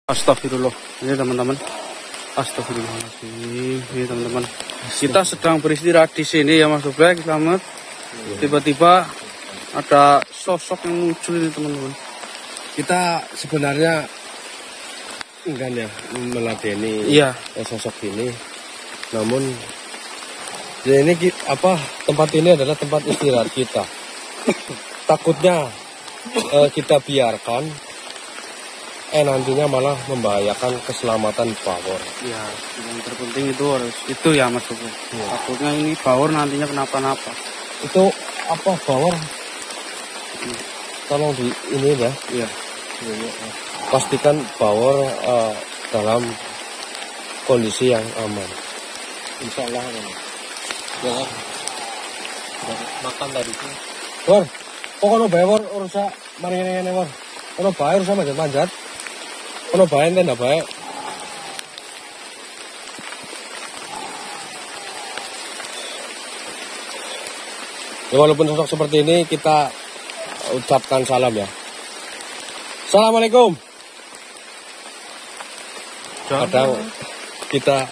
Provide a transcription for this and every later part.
Astagfirullah, ini teman-teman. Astagfirullahaladzim, ini teman-teman. Kita sedang beristirahat di sini ya Mas Doblek, selamat. Tiba-tiba ada sosok yang muncul ini teman-teman. Kita sebenarnya enggak ya meladeni sosok ini. Namun ya ini tempat ini adalah tempat istirahat kita. Takutnya kita biarkan nantinya malah membahayakan keselamatan Bawor. Ya, yang terpenting itu ya Mas Doblek. Takutnya ini Bawor nantinya kenapa-napa. Itu apa Bawor? Tolong di ini ya. Iya. Pastikan Bawor dalam kondisi yang aman. Insya Allah aman. Ya. Makan tadi itu. Bor, pokoknya Bawor urusan mari ngene Bor. Ono bae urusan manjat-manjat. Ono bae tenda bae. Ya, walaupun sosok seperti ini kita ucapkan salam ya. Assalamualaikum. Kadang kita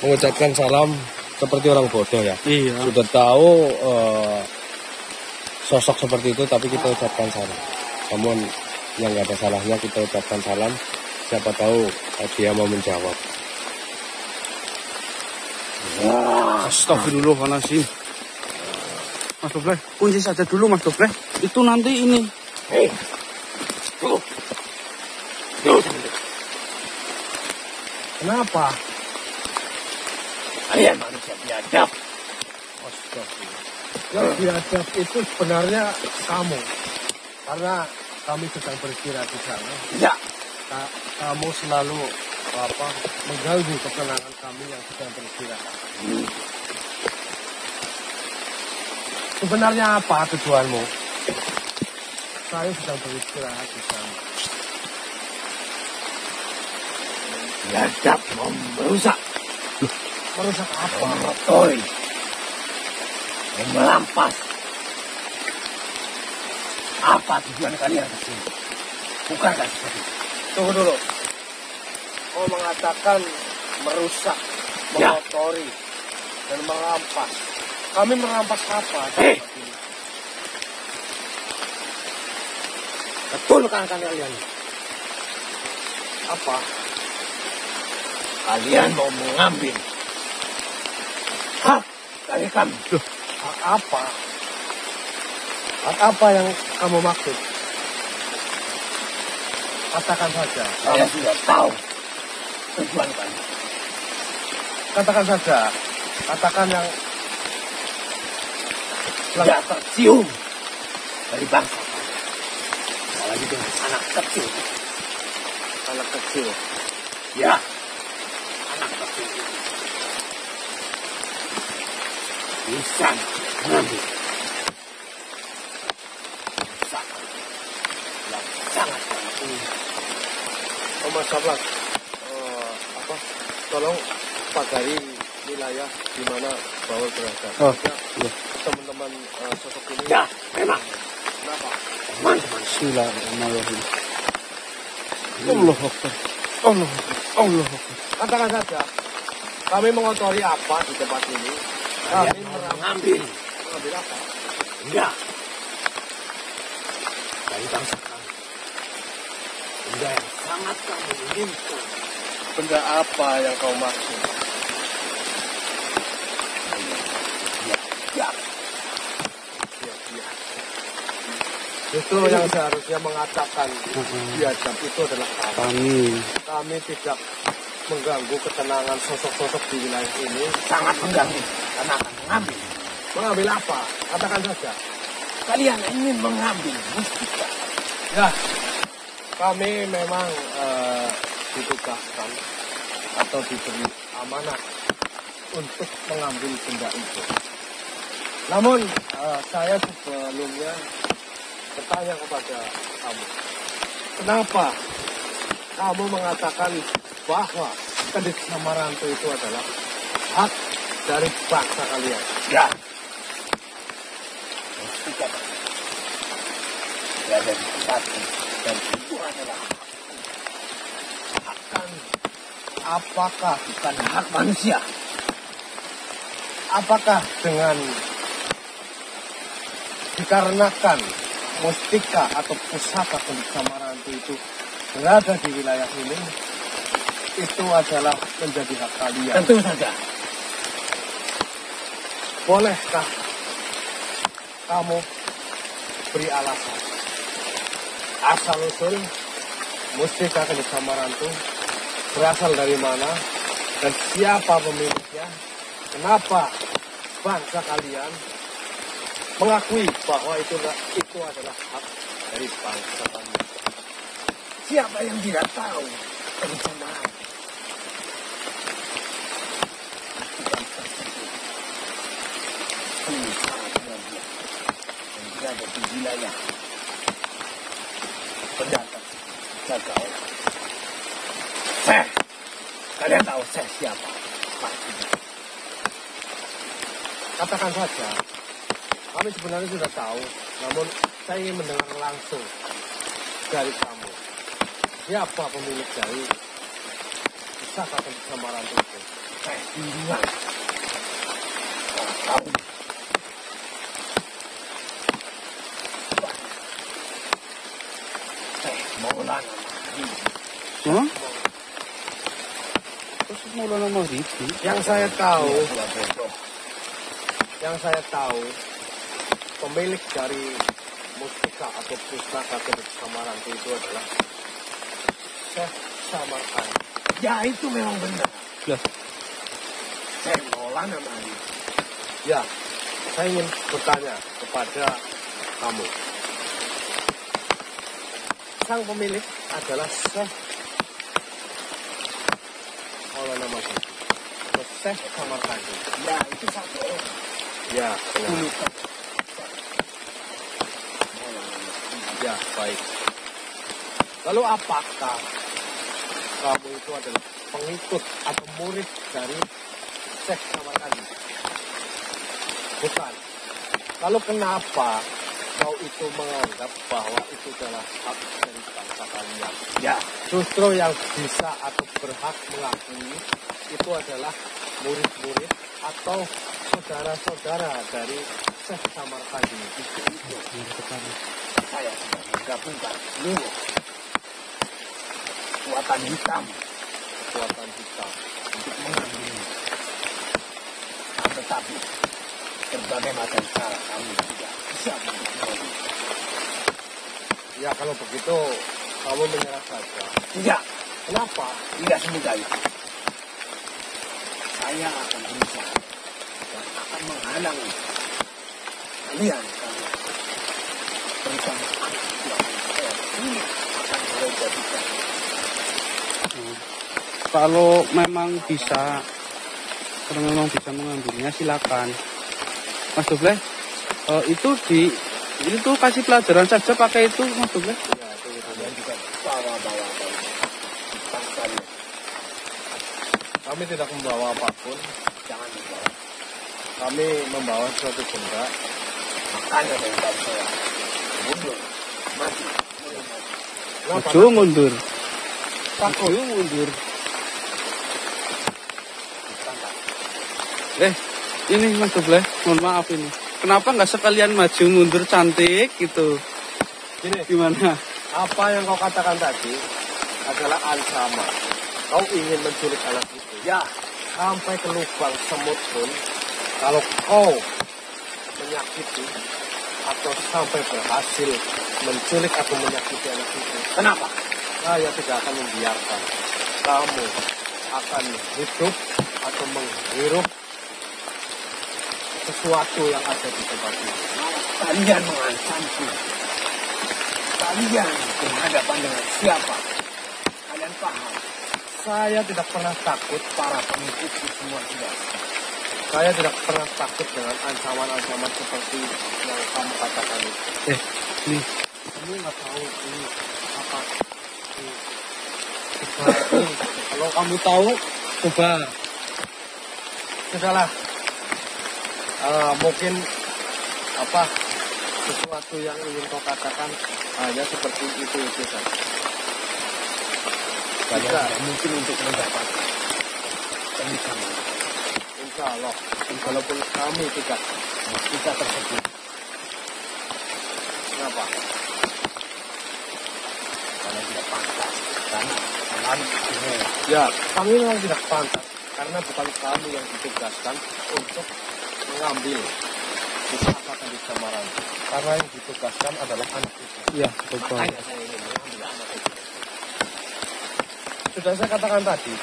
mengucapkan salam seperti orang bodoh ya. Iya. Sudah tahu sosok seperti itu tapi kita ucapkan salam. Namun yang nggak ada salahnya kita ucapkan salam. Siapa tahu dia mau menjawab. Astagfirullahaladzim. Mas Doblek, kunci saja dulu Mas Doblek. Itu nanti ini. Kenapa? Kalian manusia biadab. Yang biadab itu sebenarnya kamu. Karena kami sedang beristirahat di sana. Ya. Kamu selalu mengganggu ketenangan kami yang sedang beristirahat. Sebenarnya apa tujuanmu? Saya sedang beristirahat di sana. Biadab mau merusak. Merusak apa? Mengotori. Dan merampas. Apa tujuan kalian ke sini? Bukankah seperti itu? Tunggu dulu. Kau mengatakan merusak, mengotori, dan merampas. Kami merampas apa? Betul kan kalian? Apa? Kalian mau mengambil hak dari kami. Hak apa? Hak apa yang kamu maksud? Katakan saja. Saya sudah tahu tujuan kami. Katakan saja. Katakan yang tidak tercium dari bangsa. Apalagi dengan anak kecil. anak kecil. Ya, anak kecil itu bisa mengambil usaha yang sangat penting. Mas Sablan, tolong pagari wilayah di mana Bawor berada. Iya. Teman-teman sosok ini. Ya, memang. Kenapa? Teman-teman, Bismillahirrahmanirrahim. Allah Akbar. Allah Akbar. Allah Akbar. Katakan saja. Kami mengotori apa di tempat ini? kalian mau mengambil Mengambil apa? benda dari bangsa kami. Benda yang sangat kami inginkan. Benda apa yang kau maksud? Ya, Justru yang seharusnya mengatakan biadab itu adalah kami. Kami tidak mengganggu ketenangan sosok-sosok di wilayah ini. sangat mengganggu karena akan mengambil. Mengambil apa? Katakan saja. Kalian ingin mengambil mustika. Ya, kami memang ditugaskan atau diberi amanah untuk mengambil benda itu. Namun saya sebelumnya bertanya kepada kamu, kenapa kamu mengatakan bahwa Kedit Samarantu itu adalah hak dari bangsa kalian? Ya, mustika tidak ada di tempat ini. Dan itu adalah akan Apakah bukan hak manusia. apakah dengan dikarenakan mustika atau pusaka Gendut Samarantu itu berada di wilayah ini, itu adalah menjadi hak kalian? Tentu saja. Bolehkah kamu beri alasan asal usul mustika Gendut Samarantu berasal dari mana dan siapa pemiliknya? Kenapa bangsa kalian mengakui bahwa itu adalah hak dari bangsa kalian? Siapa yang tidak tahu rencana ini sangat luar biasa yang berada di wilayah pendatang jaga Allah. Kalian tahu saya siapa? Pasti. Katakan saja, kami sebenarnya sudah tahu, namun saya ingin mendengar langsung dari kamu. Siapa pemilik dari pusaka Gendut Samarantu itu? Saya sendirian. Tahu. Saya Maulana Mahdi. Hah? Terus Maulana Mahdi? Yang saya tahu, Dua bodoh. pemilik dari mustika atau pusaka Gendut Samarantu itu adalah Syekh Samarkand. Ya itu memang benar. Lah, Saya Maulana Mahdi. Ya, saya ingin bertanya kepada kamu. Sang pemilik adalah Syekh Maulana Mahdi. Syekh Samarkand. Ya itu satu orang. Ya, benar. Dulu kan. Ya, baik. Lalu apakah kamu itu adalah pengikut atau murid dari Syekh Samarkand? Bukan. Lalu kenapa kau itu menganggap bahwa itu adalah hak dari bangsa kalian? Ya, Justru yang bisa atau berhak mengakui itu adalah murid-murid atau saudara-saudara dari Syekh Samarkand ini. saya sudah menggabungkan seluruh kekuatan hitam Kekuatan hitam. untuk mengambil ini. Tetapi berbagai macam cara kami tidak bisa mengambil. Ya kalau begitu kamu menyerah saja. Tidak, Kenapa? tidak semudah itu. Saya akan berusaha dan akan menghalangi kalian bersama anak buah saya ini akan menjadikan kalau memang bisa mengambilnya silakan. Mas Doble, itu kasih pelajaran saja pakai itu, Mas Doble. Ya, itu. kalian juga bawa-bawa kalian. Kami tidak membawa apapun. Jangan dibawa. Kami membawa suatu benda. Makanya dari tadi saya mundur, mati. Kenapa? Maju mundur. Takut. Maju mundur. Ini Mas Doble, mohon maaf ini. Kenapa nggak sekalian maju mundur cantik gitu? Gini, Gimana? apa yang kau katakan tadi adalah ancaman. Kau ingin menculik anak itu. Ya, Sampai ke lubang semut pun, kalau kau menyakiti atau sampai berhasil menculik atau menyakiti anak itu, kenapa? saya tidak akan membiarkan kamu akan hidup atau menghirup sesuatu yang ada di tempat ini. Kalian mengancamku. Kalian berhadapan dengan siapa? Kalian paham? Saya tidak pernah takut. Para pengikutku semua sudah. Saya tidak pernah takut dengan ancaman-ancaman seperti yang kamu katakan itu. Nih, Kamu nggak tahu ini apa? Ini. kalau kamu tahu, coba. Sudahlah. Mungkin apa? sesuatu yang ingin kau katakan hanya seperti itu saja. Kalian tidak mungkin untuk mendapat pernikahan. Insya Allah, walaupun kami tidak Kita tersebut. kenapa? Kalian tidak pantas. Karena kalian ini Ya, kami memang tidak pantas karena bukan kami yang ditugaskan untuk mengambil pusaka Candi Samaran. Karena yang ditugaskan adalah anak itu. Iya, betul. makanya saya ingin mengambil anak itu. Sudah saya katakan tadi,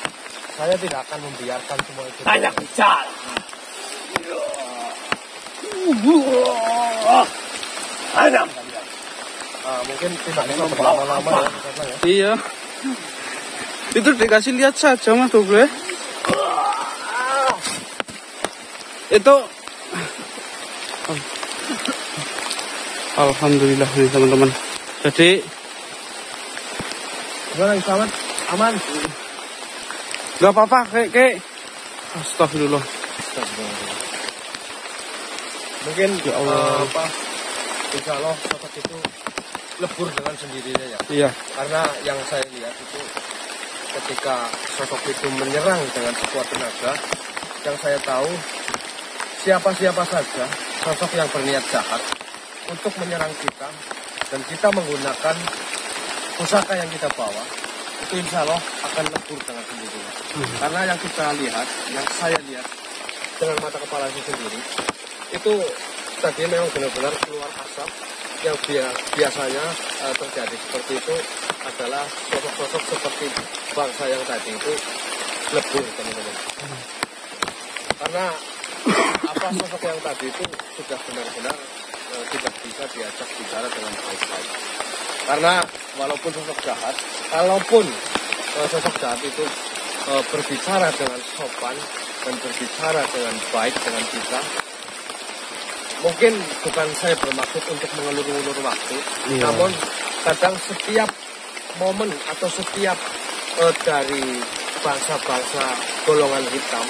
saya tidak akan membiarkan semua itu. Banyak bicara. Adam kalian. Mungkin tidak bisa berlama-lama ya, karena ya. Iya. Itu dikasih lihat saja Mas Doble. Itu Alhamdulillah nih teman-teman. Jadi Gimana selamat? Aman? nggak apa-apa kek. Astagfirullah. Mungkin Ya Allah. insya Allah sosok itu lebur dengan sendirinya ya. Iya. Karena yang saya lihat itu ketika sosok itu menyerang dengan sekuat tenaga, yang saya tahu siapa-siapa saja sosok yang berniat jahat untuk menyerang kita dan kita menggunakan pusaka yang kita bawa, itu insya Allah akan lebur dengan sendirinya. Karena yang kita lihat, yang saya lihat dengan mata kepala saya sendiri, itu tadi memang benar-benar keluar asap yang biasanya terjadi seperti itu adalah sosok-sosok seperti bangsa yang tadi itu lebur teman-teman. Karena apa sosok yang tadi itu sudah benar-benar tidak bisa diajak bicara dengan baik-baik. Karena walaupun sosok jahat, kalaupun sosok jahat itu berbicara dengan sopan dan berbicara dengan baik dengan kita, mungkin bukan saya bermaksud untuk mengelur-ulur waktu, namun kadang setiap momen atau setiap dari bangsa-bangsa golongan hitam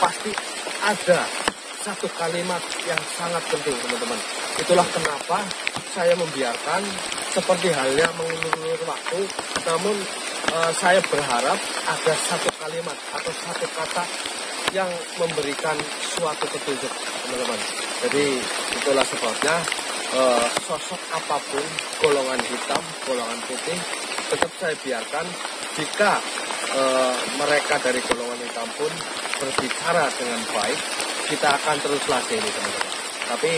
pasti ada satu kalimat yang sangat penting teman-teman. Itulah kenapa saya membiarkan seperti halnya mengulur-ulur waktu, namun saya berharap ada satu kalimat atau satu kata yang memberikan suatu petunjuk teman-teman. Jadi itulah sebabnya sosok apapun, golongan hitam, golongan putih, tetap saya biarkan. Jika mereka dari golongan hitam pun berbicara dengan baik, kita akan terus latih ini teman-teman. Tapi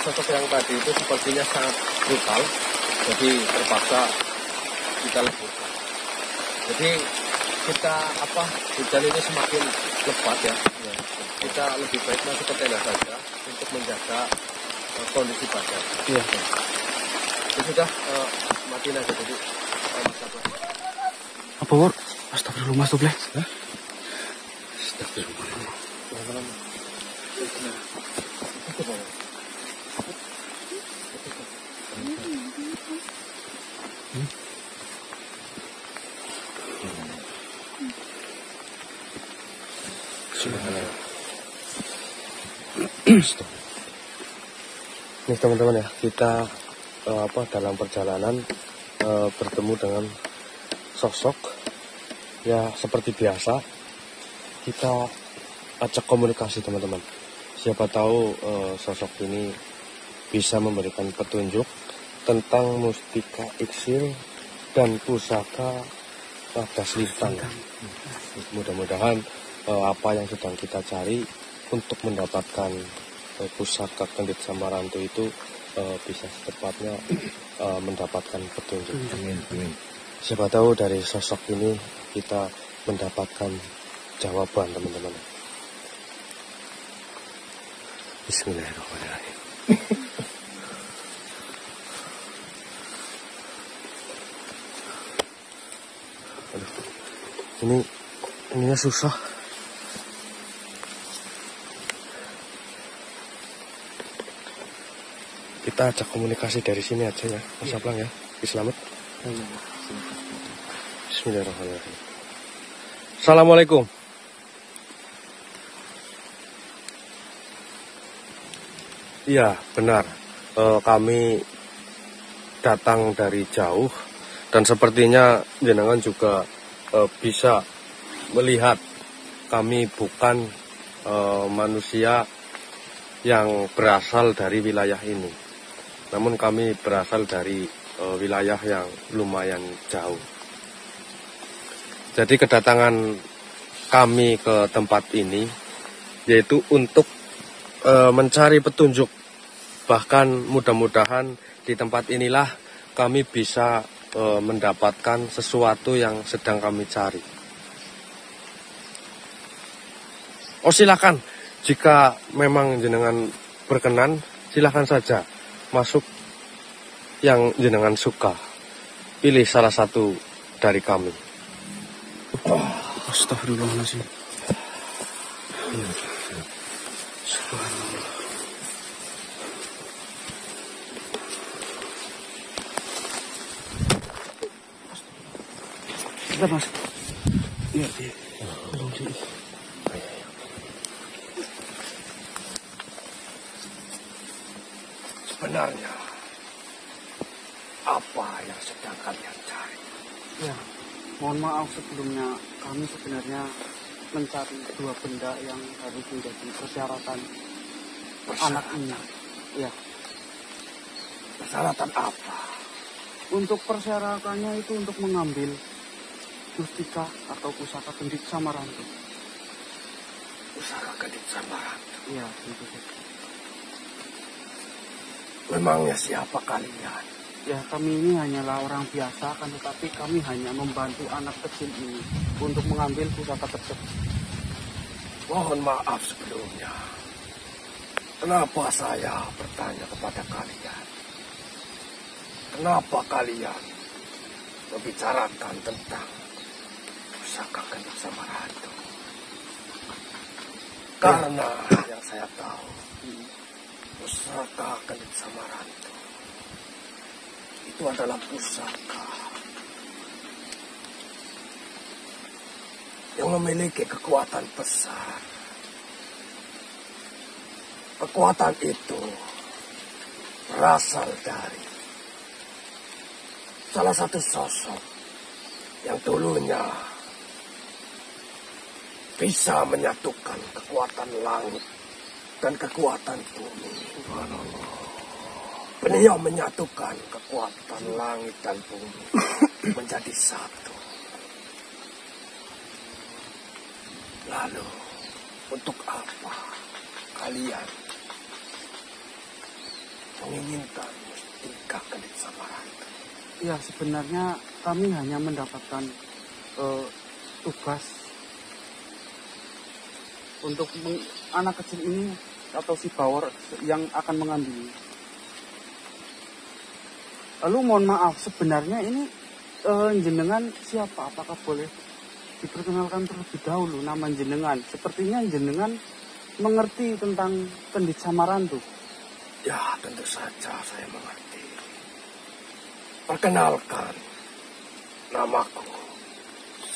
sosok yang tadi itu sepertinya sangat brutal, jadi terpaksa kita leburkan. Jadi kita hujan ini semakin lebat ya. Kita lebih baik masuk ke tenda saja untuk menjaga kondisi badan. Iya. Itu sudah matiin aja jadi masalah. Apa Wor? Astagfirullah Mas Doble. Nih teman-teman ya, kita dalam perjalanan bertemu dengan sosok ya seperti biasa kita ajak komunikasi teman-teman. Siapa tahu sosok ini bisa memberikan petunjuk tentang mustika iksir dan pusaka pada Selitang. Mudah-mudahan apa yang sedang kita cari untuk mendapatkan pusaka Candi Samarantu itu bisa secepatnya mendapatkan petunjuk. Siapa tahu dari sosok ini kita mendapatkan jawaban teman-teman. Bismillahirrahmanirrahim. Aduh, ininya susah. Kita ajak komunikasi dari sini aja ya, Mas Ablang ya. Selamat. Bismillahirrahmanirrahim. Assalamualaikum. Iya, benar. kami datang dari jauh dan sepertinya jenengan juga bisa melihat kami bukan manusia yang berasal dari wilayah ini, namun kami berasal dari wilayah yang lumayan jauh. Jadi kedatangan kami ke tempat ini yaitu untuk mencari petunjuk. Bahkan mudah-mudahan di tempat inilah kami bisa mendapatkan sesuatu yang sedang kami cari. Oh, silakan, jika memang jenengan berkenan, silakan saja masuk yang jenengan suka. Pilih salah satu dari kami. Astagfirullahaladzim. Subhanallah. Kita masuk. Iya, iya. Tolong sini. Sebenarnya apa yang sedang kalian cari? Ya, mohon maaf sebelumnya, kami sebenarnya mencari dua benda yang harus menjadi persyaratan anak ini. Ya, Persyaratan apa? untuk persyaratannya itu untuk mengambil mustika atau pusaka gendit Samarantu. Pusaka Gendit Samarantu. Iya, gitu. Memangnya siapa kalian? Ya, kami ini hanyalah orang biasa, kan, tetapi kami hanya membantu anak kecil ini untuk mengambil pusaka tersebut. Mohon maaf sebelumnya. Kenapa saya bertanya kepada kalian? Kenapa kalian membicarakan tentang pusaka Gendit Samarantu? Karena yang saya tahu, pusaka Gendit Samarantu itu adalah pusaka yang memiliki kekuatan besar. Kekuatan itu berasal dari salah satu sosok yang dulunya bisa menyatukan kekuatan langit dan kekuatan bumi. Beliau menyatukan kekuatan langit dan bumi menjadi satu. Lalu, untuk apa kalian menginginkan mustika Gendit Samarantu? Ya, sebenarnya kami hanya mendapatkan tugas untuk anak kecil ini atau si Bawor yang akan mengambilnya. Lalu mohon maaf, sebenarnya ini jenengan siapa? Apakah boleh diperkenalkan terlebih dahulu nama jenengan? Sepertinya jenengan mengerti tentang Gendit Samarantu. Ya, tentu saja saya mengerti. Perkenalkan, namaku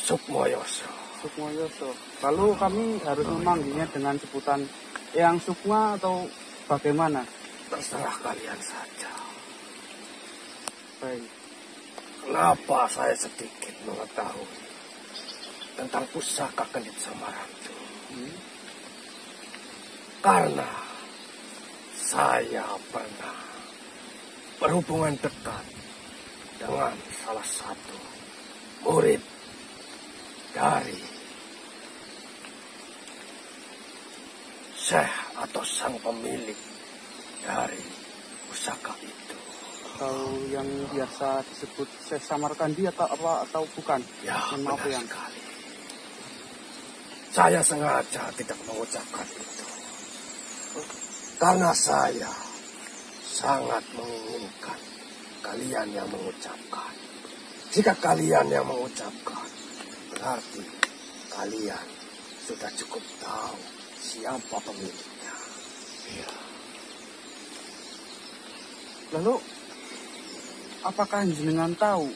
Sukmoyoso. Sukmoyoso. Lalu kami harus memanggilnya dengan sebutan Eyang Sukma atau bagaimana? Terserah kalian saja. Baik. Kenapa saya sedikit mengetahui tentang pusaka Gendit Samarantu? Karena saya pernah berhubungan dekat dengan salah satu murid dari Syekh atau sang pemilik dari pusaka itu. Atau yang biasa disebut Syekh Samarkandi atau apa atau bukan? Ya, Maaf benar yang sekali. Saya sengaja tidak mengucapkan itu. Karena saya sangat menginginkan kalian yang mengucapkan. Jika kalian yang mengucapkan, berarti kalian sudah cukup tahu siapa pemiliknya. Ya. Lalu apakah jenengan tahu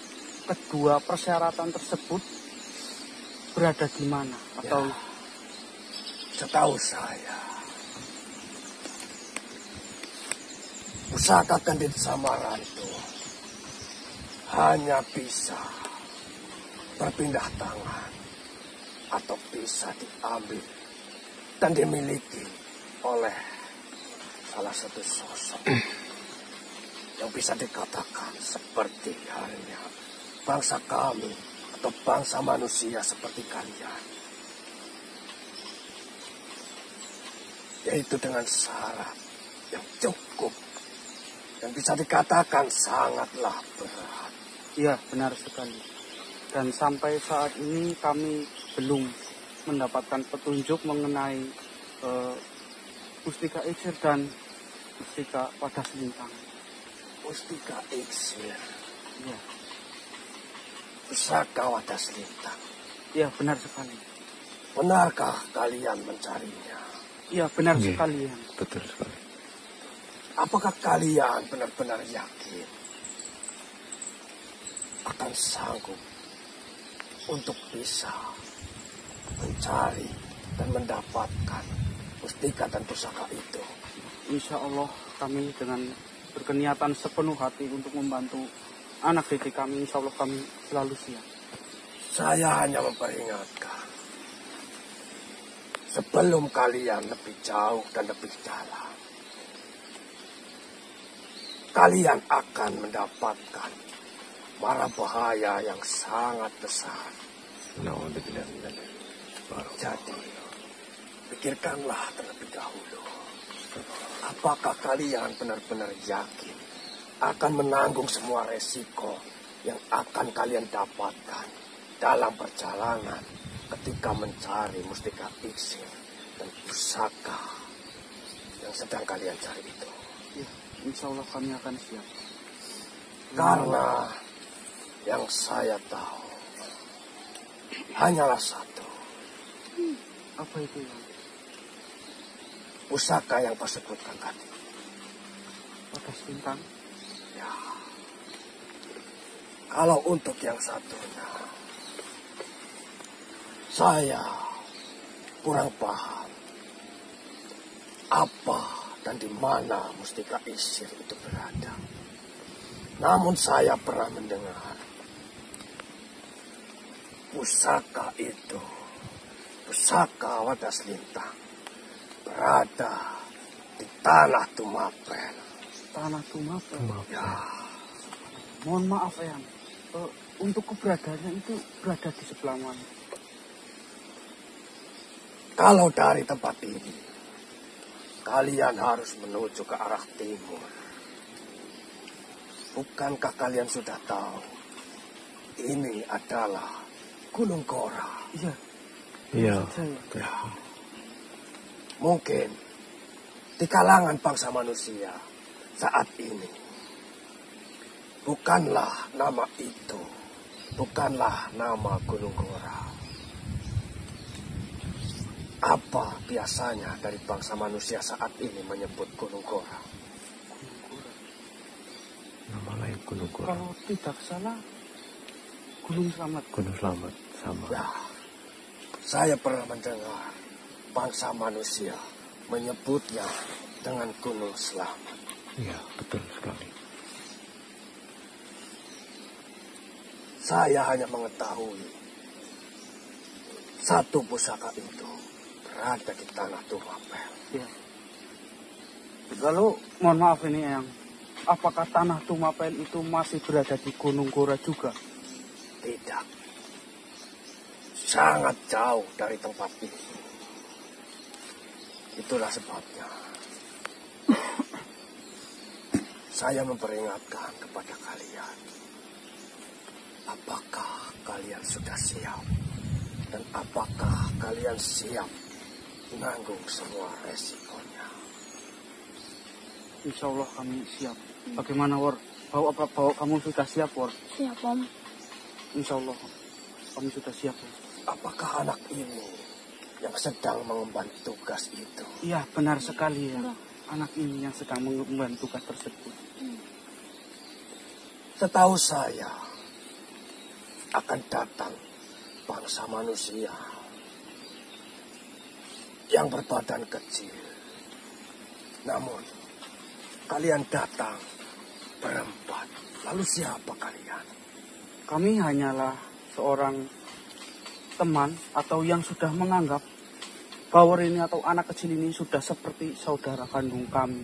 kedua persyaratan tersebut berada di mana? Atau Setahu saya, Pusaka Kendit Samarantu hanya bisa berpindah tangan atau bisa diambil dan dimiliki oleh salah satu sosok yang bisa dikatakan seperti halnya bangsa kami atau bangsa manusia seperti kalian. Yaitu dengan syarat yang cukup dan bisa dikatakan sangatlah berat. Iya, benar sekali. Dan sampai saat ini kami belum mendapatkan petunjuk mengenai Mustika Iksir dan Mustika Wadas Lintang. Mustika Iksir, Iya, Pusaka Wadas Lintang. iya benar sekali. Benarkah kalian mencarinya? Iya, benar Iya. sekali ya. Betul sekali. Apakah kalian benar-benar yakin akan sanggup untuk bisa mencari dan mendapatkan mustika dan pusaka itu? Insya Allah kami dengan berkeniatan sepenuh hati untuk membantu anak didik kami. Insya Allah kami selalu siap. Saya hanya memperingatkan, sebelum kalian lebih jauh dan lebih dalam, kalian akan mendapatkan mara bahaya yang sangat besar. Jadi, pikirkanlah terlebih dahulu. Apakah kalian benar-benar yakin akan menanggung semua resiko yang akan kalian dapatkan dalam perjalanan ketika mencari mustika iksir dan pusaka yang sedang kalian cari itu? Ya, insya Allah kami akan siap. Karena yang saya tahu hanyalah satu. Apa itu ya? Pusaka yang kau sebutkan tadi. Wadas Lintang. Ya. Kalau untuk yang satunya, saya kurang paham apa dan di mana mustika iksir itu berada. Namun saya pernah mendengar pusaka itu, pusaka Wadas Lintang, berada di tanah Tumapen. Tanah Tumapen. Ya, Mohon maaf Eyang. Untuk keberadaannya itu berada di sebelah mana? kalau dari tempat ini, kalian harus menuju ke arah timur. Bukankah kalian sudah tahu, ini adalah Gunung Kora? Iya. Iya. Saya. Ya. Mungkin di kalangan bangsa manusia saat ini, bukanlah nama itu, bukanlah nama Gunung Kora. Apa biasanya dari bangsa manusia saat ini menyebut Gunung Kora? Nama lain Gunung Kora. Kalau tidak salah, Gunung Slamet. Gunung Slamet sama. Ya, saya pernah mendengar bangsa manusia menyebutnya dengan Gunung Slamet. Iya, betul sekali. Saya hanya mengetahui satu pusaka itu berada di tanah Tumapen. Ya. Lalu mohon maaf ini Eyang. Apakah tanah Tumapen itu masih berada di Gunung Kora juga? Tidak. Sangat jauh dari tempat ini. Itulah sebabnya saya memperingatkan kepada kalian. Apakah kalian sudah siap? Dan apakah kalian siap menanggung semua resikonya? Insya Allah kami siap. Bagaimana War? Bawa kamu sudah siap War? Siap, Om. Insya Allah kami sudah siap. War. Apakah anak ini yang sedang mengemban tugas itu? Iya benar sekali ya. Udah. Anak ini yang sedang mengemban tugas tersebut. Setahu saya akan datang bangsa manusia yang berbadan kecil, namun kalian datang berempat. Lalu siapa kalian? Kami hanyalah seorang teman atau yang sudah menganggap Bauer ini atau anak kecil ini sudah seperti saudara kandung kami.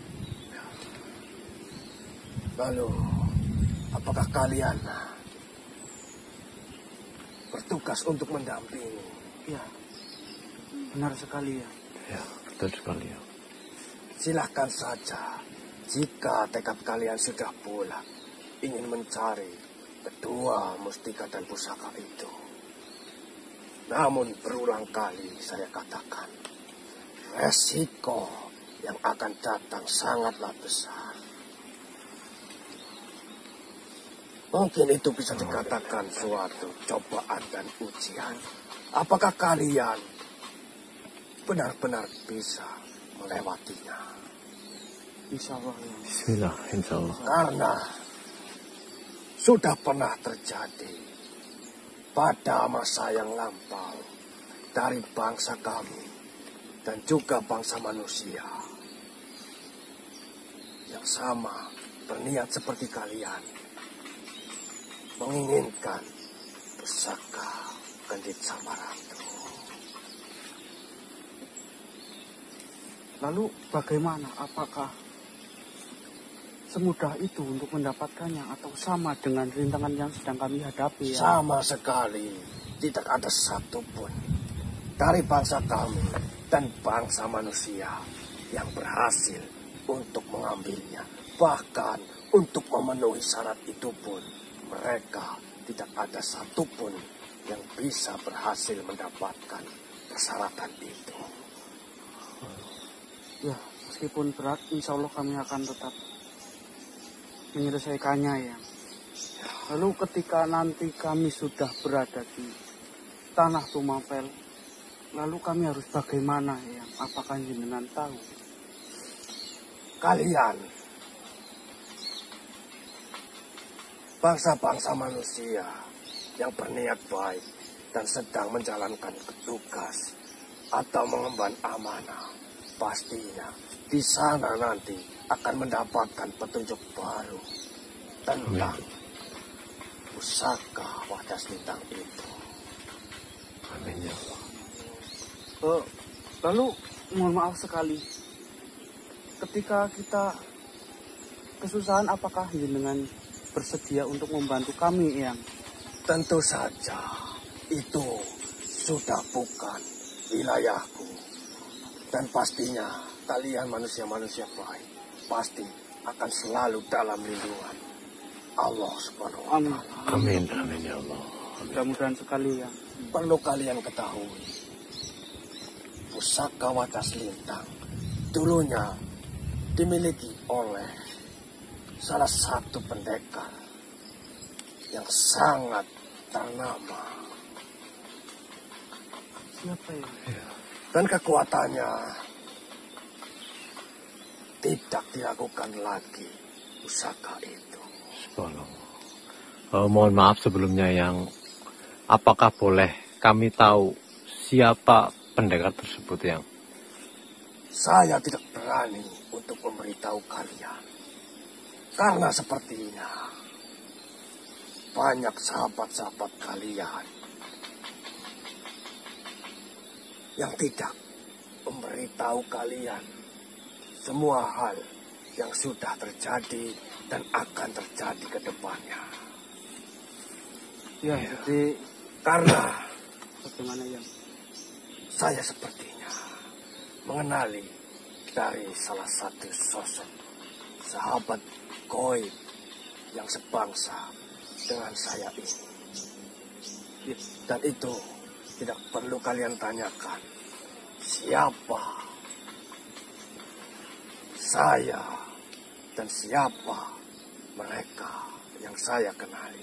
Lalu, apakah kalian bertugas untuk mendampingi? Ya, benar sekali ya. Ya, betul sekali ya. Silahkan saja, jika tekad kalian sudah bulat, ingin mencari kedua mustika dan pusaka itu. Namun berulang kali saya katakan, resiko yang akan datang sangatlah besar. Mungkin itu bisa dikatakan suatu cobaan dan ujian. Apakah kalian benar-benar bisa melewatinya? Insya Allah ya. Bismillah, insya Allah. Karena sudah pernah terjadi pada masa yang lampau dari bangsa kami dan juga bangsa manusia yang sama berniat seperti kalian, menginginkan pusaka Gendit Samarandu. Lalu bagaimana? Apakah semudah itu untuk mendapatkannya atau sama dengan rintangan yang sedang kami hadapi ya? Sama sekali tidak ada satupun dari bangsa kami dan bangsa manusia yang berhasil untuk mengambilnya. Bahkan untuk memenuhi syarat itu pun mereka tidak ada satupun yang bisa berhasil mendapatkan persyaratan itu. Ya, meskipun berat, insya Allah kami akan tetap menyelesaikannya ya. Lalu ketika nanti kami sudah berada di tanah Tumapel, lalu kami harus bagaimana ya? Apakah jenengan tahu? Kalian bangsa-bangsa manusia yang berniat baik dan sedang menjalankan tugas atau mengemban amanah, pastinya di sana nanti akan mendapatkan petunjuk baru tentang pusaka Wadas Lintang itu. Amin ya Allah. Lalu mohon maaf sekali, ketika kita kesusahan, apakah jenengan bersedia untuk membantu kami yang? Tentu saja itu sudah bukan wilayahku. Dan pastinya kalian manusia-manusia baik pasti akan selalu dalam lindungan Allah Subhanahu wa Ta'ala. Amin, amin ya Allah. Mudah-mudahan sekali ya. Perlu kalian ketahui, pusaka Wadas Lintang dulunya dimiliki oleh salah satu pendekar yang sangat ternama. Siapa ya? Dan kekuatannya tidak dilakukan lagi pusaka itu. Mohon maaf sebelumnya yang, apakah boleh kami tahu siapa pendekar tersebut yang? Saya tidak berani untuk memberitahu kalian. Karena sepertinya banyak sahabat-sahabat kalian yang tidak memberitahu kalian semua hal yang sudah terjadi dan akan terjadi ke depannya. Ya, jadi Karena bagaimana ya? saya sepertinya mengenali dari salah satu sosok sahabat goib yang sebangsa dengan saya ini. Dan itu tidak perlu kalian tanyakan siapa saya dan siapa mereka yang saya kenali.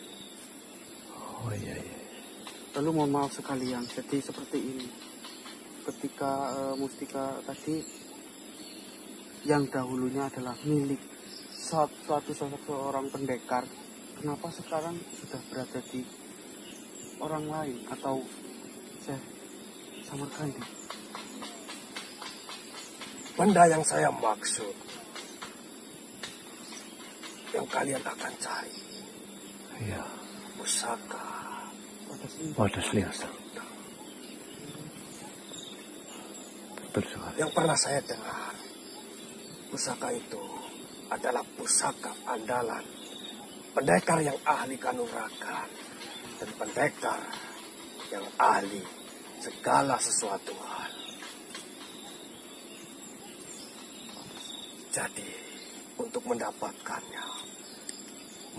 Oh iya, iya. Lalu mohon maaf sekali yang, jadi seperti ini. Ketika mustika tadi yang dahulunya adalah milik suatu sosok seorang pendekar, kenapa sekarang sudah berada di orang lain atau Syekh Samarkandi? Benda yang saya maksud yang kalian akan cari. Iya. Pusaka Wadas Lintang. Betul sekali. yang pernah saya dengar. Pusaka itu adalah pusaka andalan pendekar yang ahli kanuragan dan pendekar yang ahli segala sesuatu hal. Jadi, untuk mendapatkannya,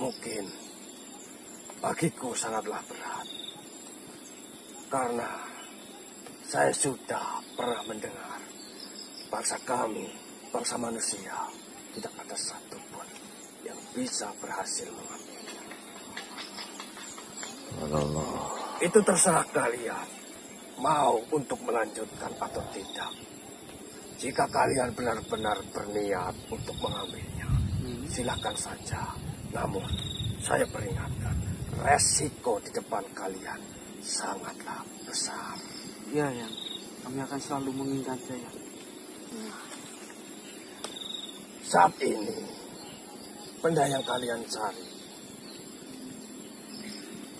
mungkin bagiku sangatlah berat. Karena saya sudah pernah mendengar bangsa kami, bangsa manusia, tidak ada satupun yang bisa berhasil mengambilnya. Allah. Itu terserah kalian, mau untuk melanjutkan atau tidak. Jika kalian benar-benar berniat untuk mengambilnya, silakan saja. Namun, saya peringatkan, resiko di depan kalian sangatlah besar. Ya, yang kami akan selalu mengingatnya ya. Saat ini, benda yang kalian cari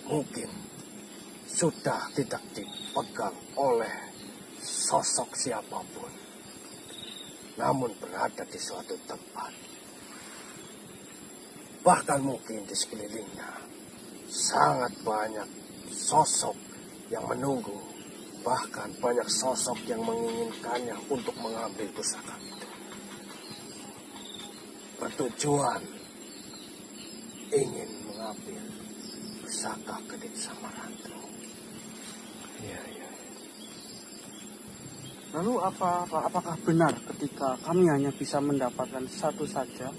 mungkin sudah tidak dipegang oleh sosok siapapun, namun berada di suatu tempat. Bahkan mungkin di sekelilingnya sangat banyak sosok yang menunggu, bahkan banyak sosok yang menginginkannya untuk mengambil pusaka itu. Bertujuan ingin mengambil pusaka Kedit Samarantu. Iya, iya. Lalu apakah benar ketika kami hanya bisa mendapatkan satu saja,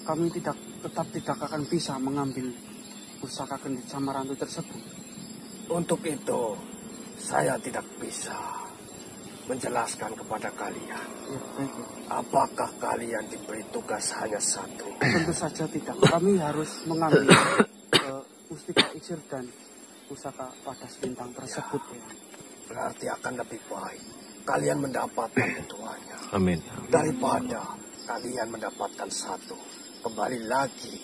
kami tetap tidak akan bisa mengambil pusaka Kedit Samarantu tersebut? Untuk itu, saya tidak bisa menjelaskan kepada kalian. Ya, baik. Ya. Apakah kalian diberi tugas hanya satu? Tentu saja tidak. Kami harus mengambil mustika iksir dan pusaka Wadas Lintang tersebut. Ya. Berarti akan lebih baik kalian mendapatkan keduanya Amin. daripada kalian mendapatkan satu. Kembali lagi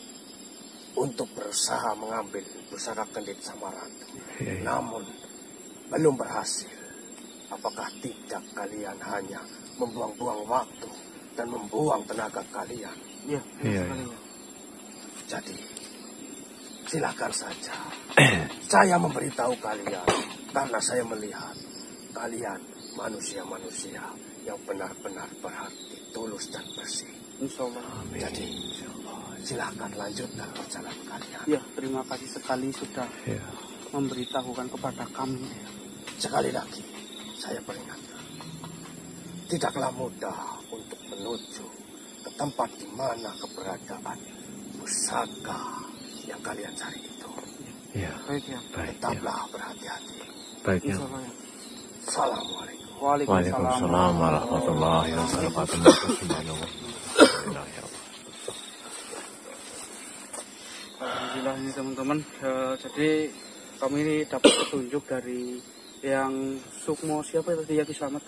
untuk berusaha mengambil pusaka Kedit Samarantu. Iya, iya. Namun belum berhasil. Apakah tidak kalian hanya membuang-buang waktu dan membuang tenaga kalian? Ya, Iya, sekali, iya. ya. Jadi silakan saja. Saya memberitahu kalian karena saya melihat kalian manusia-manusia yang benar-benar berhati tulus dan bersih. Insya Allah. Amin. Jadi silakan lanjutkan perjalanan kalian. Ya, terima kasih sekali sudah Iya. memberitahukan kepada kami. Ya. Sekali lagi saya peringatkan, tidaklah mudah untuk menuju ke tempat di mana keberadaan pusaka yang kalian cari itu. Iya. Baik ya. Baik. Ya. Tetaplah berhati-hati. Baik ya. Insya Allah ya. Assalamualaikum. Waalaikumsalam warahmatullahi wabarakatuh. Alhamdulillah ini teman-teman. Jadi kami ini dapat petunjuk dari yang Sukmo siapa ya tadi Yaki Slamet.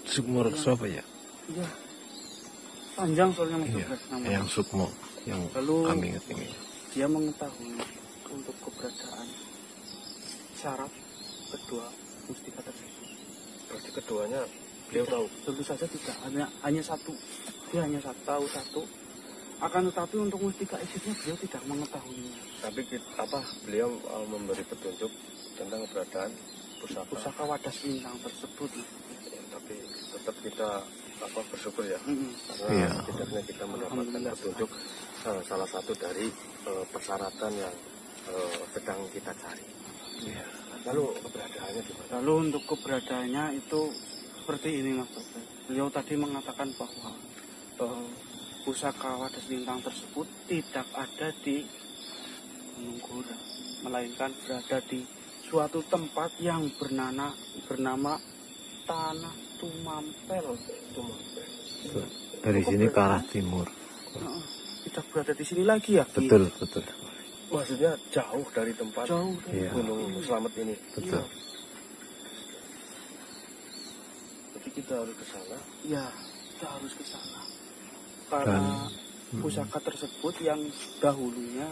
Sukmo Rekso apa ya? Iya. Panjang soalnya Mas Iya. Douglas namanya. Yang Sukmo, yang Lalu kami ingat ini. dia mengetahui untuk keberadaan syarat kedua mustika tersebut. Berarti keduanya beliau tahu. Tentu saja tidak hanya satu. Dia hanya tahu satu. Akan tetapi untuk mustika eksitnya beliau tidak mengetahuinya. Tapi beliau memberi petunjuk tentang keberadaan Pusaka Wadas Lintang tersebut. Ya, tapi tetap kita bersyukur ya. Karena Iya. setidaknya kita mendapatkan Alhamdulillah. petunjuk salah satu dari persyaratan yang sedang kita cari. Iya. Lalu keberadaannya di mana? Lalu untuk keberadaannya itu seperti ini Mas Douglas. Beliau tadi mengatakan bahwa pusaka Wadas Lintang tersebut tidak ada di Gunung Gora, melainkan berada di suatu tempat yang bernama Tanah Tumampel. Dari sini ke arah timur. Tidak berada di sini lagi ya? Ki? Betul, betul. Maksudnya jauh dari tempat Jauh dari Iya. Gunung Slamet ini. Betul. Jadi kita harus ke sana. Ya, kita harus ke sana. Karena pusaka tersebut yang dahulunya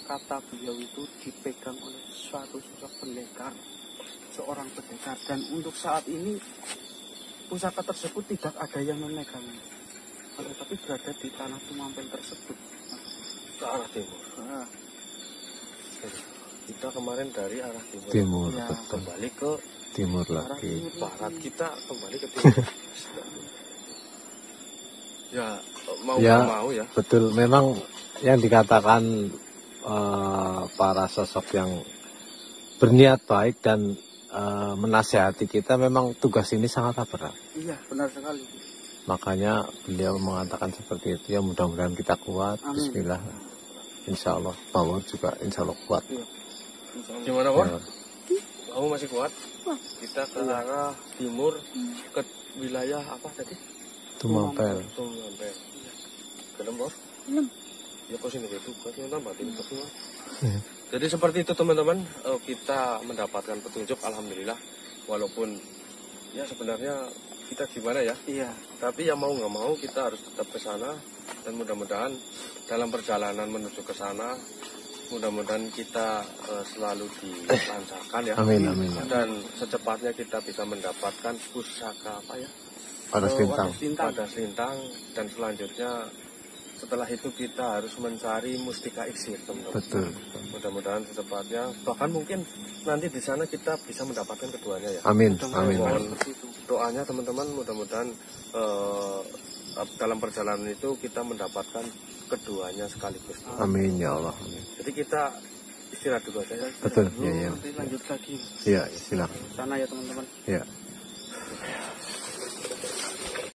kata beliau itu dipegang oleh suatu sosok pendekar, seorang pendekar, dan untuk saat ini pusaka tersebut tidak ada yang memegangnya, tetapi berada di tanah Tumampel tersebut. Ke arah timur. Nah, Kita kemarin dari arah timur. Timur, Ya. betul. Kembali ke Timur arah lagi. timur barat, lagi. kita kembali ke timur. Ya, mau Ya. nggak mau ya. Betul, memang yang dikatakan para sosok yang berniat baik dan menasehati kita, memang tugas ini sangat berat. Iya, benar sekali. Makanya beliau mengatakan seperti itu. Ya mudah-mudahan kita kuat. Amin. Bismillah. Insya Allah. Bawor juga insya Allah kuat. Iya. Insya Allah. Gimana, Bor? Ya. Kamu masih kuat? Kita ke arah timur, ke wilayah apa tadi? Tumampel. Tumampel. Gelem, Bor? Gelem. Ya kok sini gitu, buat yang tambah timur semua. Jadi seperti itu teman-teman, kita mendapatkan petunjuk, alhamdulillah. Walaupun ya sebenarnya kita gimana ya, Iya. tapi ya mau nggak mau kita harus tetap ke sana, dan mudah-mudahan dalam perjalanan menuju ke sana, mudah-mudahan kita selalu dilancarkan ya. Amin, amin. Dan secepatnya kita bisa mendapatkan pusaka apa ya? Pada Lintang. Pada Lintang, dan selanjutnya setelah itu kita harus mencari mustika iksir, teman-teman. Betul. Mudah-mudahan secepatnya, bahkan mungkin nanti di sana kita bisa mendapatkan keduanya ya. Amin, amin. Mohon doanya teman-teman, mudah-mudahan dalam perjalanan itu kita mendapatkan keduanya sekaligus. Amin ya Allah. Jadi kita istirahat dulu aja ya. Betul. Nanti lanjut lagi Ya, silakan. sana ya teman-teman. Ya.